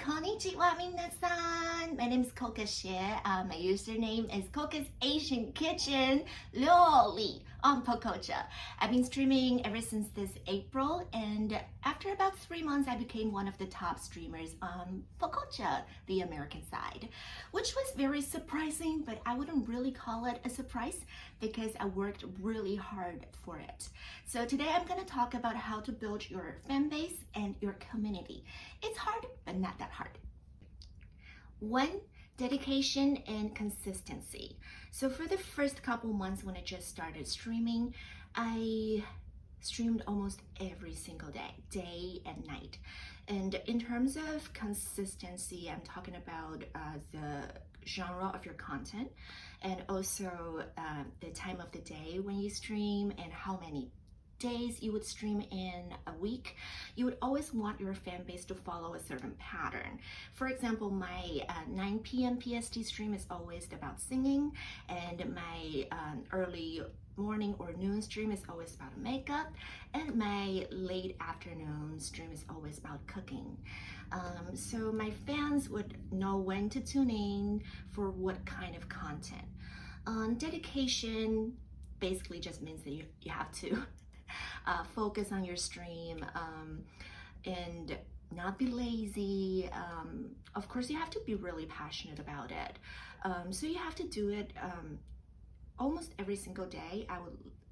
Konnichiwa minasan. My name is Coca Xie. My username is Coca's Asian Kitchen Loli on Pococha. I've been streaming ever since this April, and after about 3 months, I became one of the top streamers on Pococha, the American side, which was very surprising, but I wouldn't really call it a surprise because I worked really hard for it. So today I'm going to talk about how to build your fan base and your community. It's hard, but not that hard. 1. Dedication and consistency. So for the first couple months when I just started streaming, I streamed almost every single day and night. And in terms of consistency, I'm talking about the genre of your content, and also the time of the day when you stream and how many days you would stream in a week. You would always want your fan base to follow a certain pattern. For example, my 9 p.m. PST stream is always about singing, and my early morning or noon stream is always about makeup, and my late afternoon stream is always about cooking. So my fans would know when to tune in for what kind of content. Dedication basically just means that you have to focus on your stream and not be lazy. Of course, you have to be really passionate about it. So you have to do it almost every single day.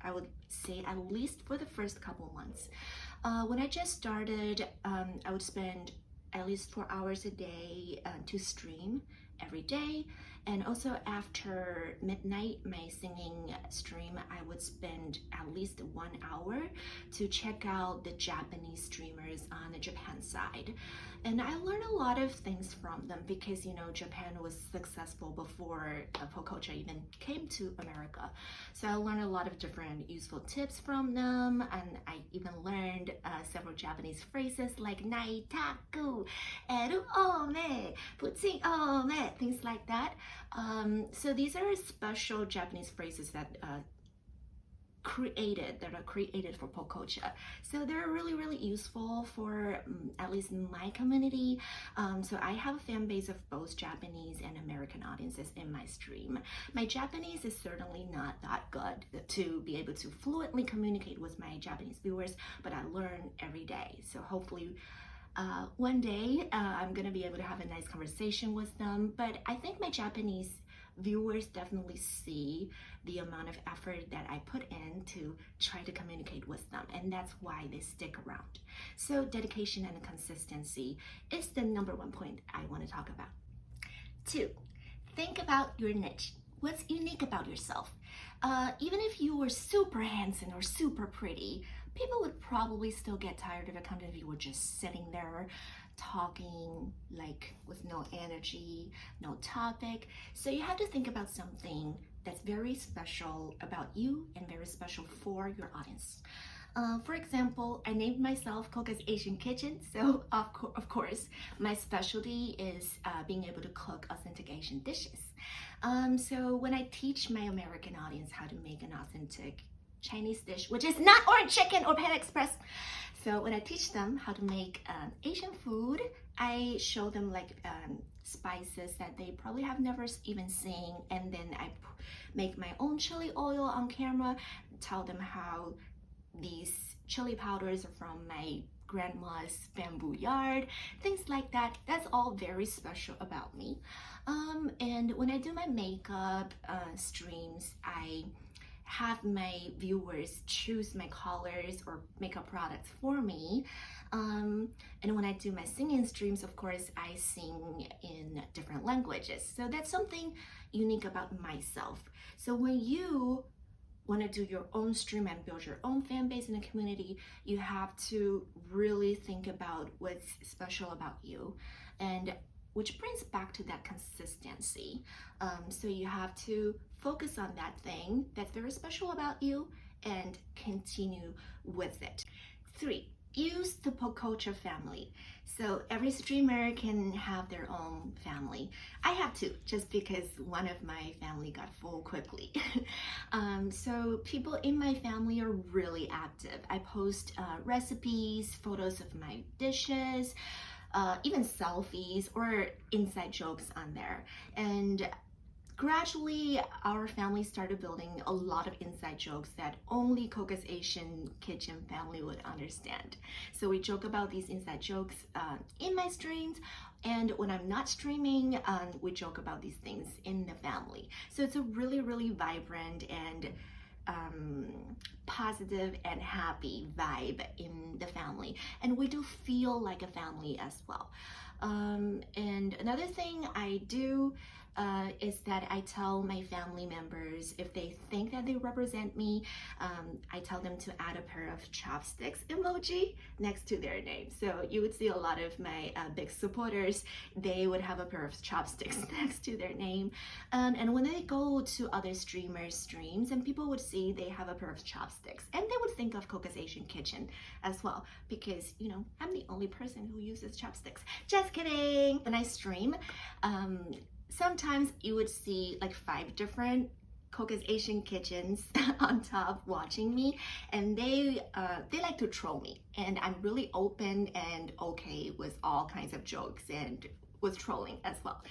I would say at least for the first couple months. When I just started, I would spend at least 4 hours a day to stream every day. And also after midnight, my singing stream, I would spend at least 1 hour to check out the Japanese streamers on the Japan side. And I learned a lot of things from them because, you know, Japan was successful before Pococha even came to America. So I learned a lot of different useful tips from them, and I even learned several Japanese phrases like naitaku, eru ome, putsing ome, things like that. So these are special Japanese phrases that are created for Pococha. So they're really useful for at least my community. So I have a fan base of both Japanese and American audiences in my stream. My Japanese is certainly not that good to be able to fluently communicate with my Japanese viewers, but I learn every day. So hopefully one day I'm gonna be able to have a nice conversation with them. But I think my Japanese viewers definitely see the amount of effort that I put in to try to communicate with them, and that's why they stick around. So dedication and consistency is the #1 point I want to talk about. 2, think about your niche. What's unique about yourself? Even if you were super handsome or super pretty, people would probably still get tired of a content if you were just sitting there talking like with no energy, no topic. So you have to think about something that's very special about you and very special for your audience. For example, I named myself Coca's Asian Kitchen, so of course my specialty is being able to cook authentic Asian dishes. So when I teach my American audience how to make an authentic Chinese dish, which is not orange chicken or Panda Express. So when I teach them how to make Asian food, I show them like spices that they probably have never even seen, and then I make my own chili oil on camera, tell them how these chili powders are from my grandma's bamboo yard, things like that. That's all very special about me. And when I do my makeup streams, I have my viewers choose my colors or makeup products for me. And when I do my singing streams, of course, I sing in different languages. So that's something unique about myself. So when you want to do your own stream and build your own fan base in the community, you have to really think about what's special about you, and which brings back to that consistency. So you have to focus on that thing that's very special about you and continue with it. 3, use the Pococha family. So every streamer can have their own family. I have two, just because one of my family got full quickly. So people in my family are really active. I post recipes, photos of my dishes, even selfies or inside jokes on there. And gradually, our family started building a lot of inside jokes that only Coca's Asian Kitchen family would understand. So we joke about these inside jokes in my streams, and when I'm not streaming, we joke about these things in the family. So it's a really, really vibrant and positive and happy vibe in the family, and we do feel like a family as well. And another thing I do is that I tell my family members if they think that they represent me, I tell them to add a pair of chopsticks emoji next to their name. So you would see a lot of my big supporters, they would have a pair of chopsticks next to their name. And when they go to other streamers' streams, and people would see they have a pair of chopsticks, and they would think of Coca's Asian Kitchen as well, because, you know, I'm the only person who uses chopsticks. Just kidding. When I stream, sometimes you would see like 5 different Coca's Asian Kitchens on top watching me, and they like to troll me, and I'm really open and okay with all kinds of jokes and with trolling as well.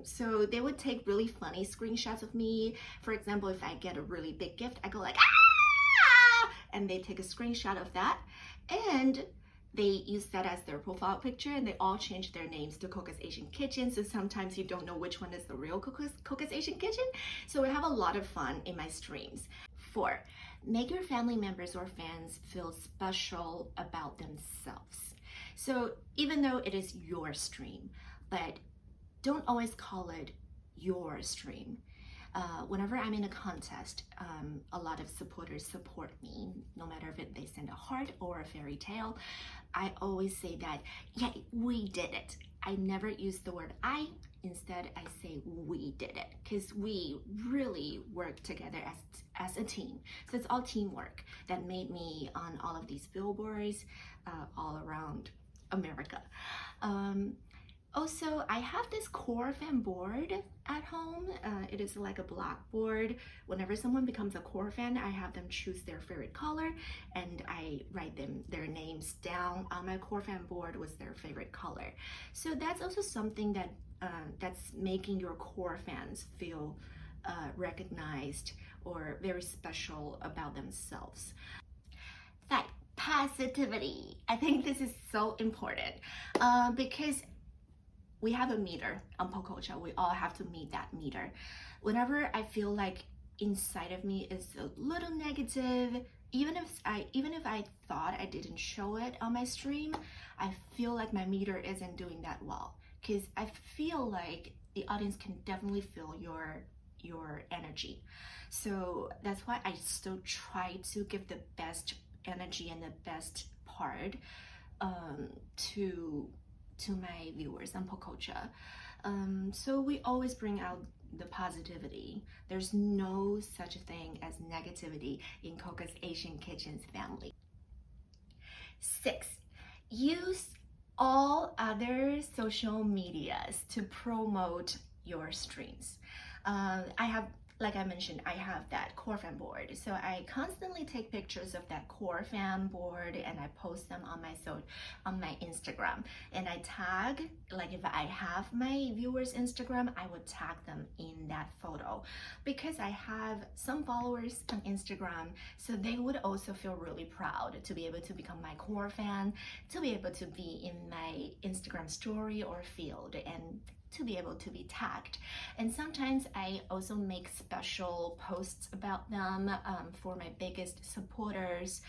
So they would take really funny screenshots of me. For example, if I get a really big gift, I go like, ah! And they take a screenshot of that, and they use that as their profile picture, and they all change their names to Coca's Asian Kitchen. So sometimes you don't know which one is the real Coca's Asian Kitchen. So we have a lot of fun in my streams. 4, make your family members or fans feel special about themselves. So even though it is your stream, but don't always call it your stream. Whenever I'm in a contest, a lot of supporters support me, no matter if they send a heart or a fairy tale. I always say that, yeah, we did it. I never use the word I. Instead, I say we did it, because we really work together as a team. So it's all teamwork that made me on all of these billboards all around America. Also, I have this core fan board at home. It is like a blackboard. Whenever someone becomes a core fan, I have them choose their favorite color, and I write their names down on my core fan board with their favorite color. So that's also something that that's making your core fans feel recognized or very special about themselves. 5, positivity. I think this is so important because we have a meter on Pococha. We all have to meet that meter. Whenever I feel like inside of me is a little negative, even if I thought I didn't show it on my stream, I feel like my meter isn't doing that well, because I feel like the audience can definitely feel your energy. So that's why I still try to give the best energy and the best part to my viewers on Pococha. So we always bring out the positivity. There's no such a thing as negativity in Coca's Asian Kitchen's family. 6, use all other social medias to promote your streams. Like I mentioned, I have that core fan board. So I constantly take pictures of that core fan board, and I post them on my Instagram. And I tag, like if I have my viewers' Instagram, I would tag them in that photo, because I have some followers on Instagram, so they would also feel really proud to be able to become my core fan, to be able to be in my Instagram story or field, and to be able to be tagged. And sometimes I also make special posts about them for my biggest supporters.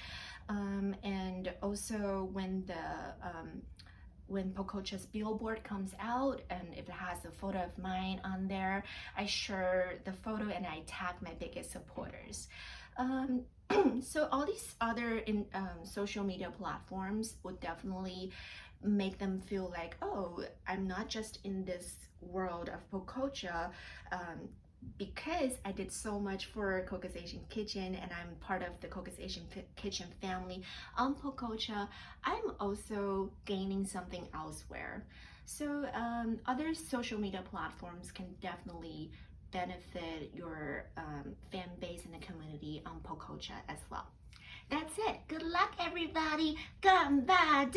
And also when Pococha's billboard comes out, and if it has a photo of mine on there, I share the photo and I tag my biggest supporters. So all these other social media platforms would definitely make them feel like, oh, I'm not just in this world of Pococha, because I did so much for Coca's Asian Kitchen, and I'm part of the Coca's Asian Kitchen family on Pococha, I'm also gaining something elsewhere. So other social media platforms can definitely benefit your fan base and the community on Pococha as well. That's it. Good luck, everybody. Gambade!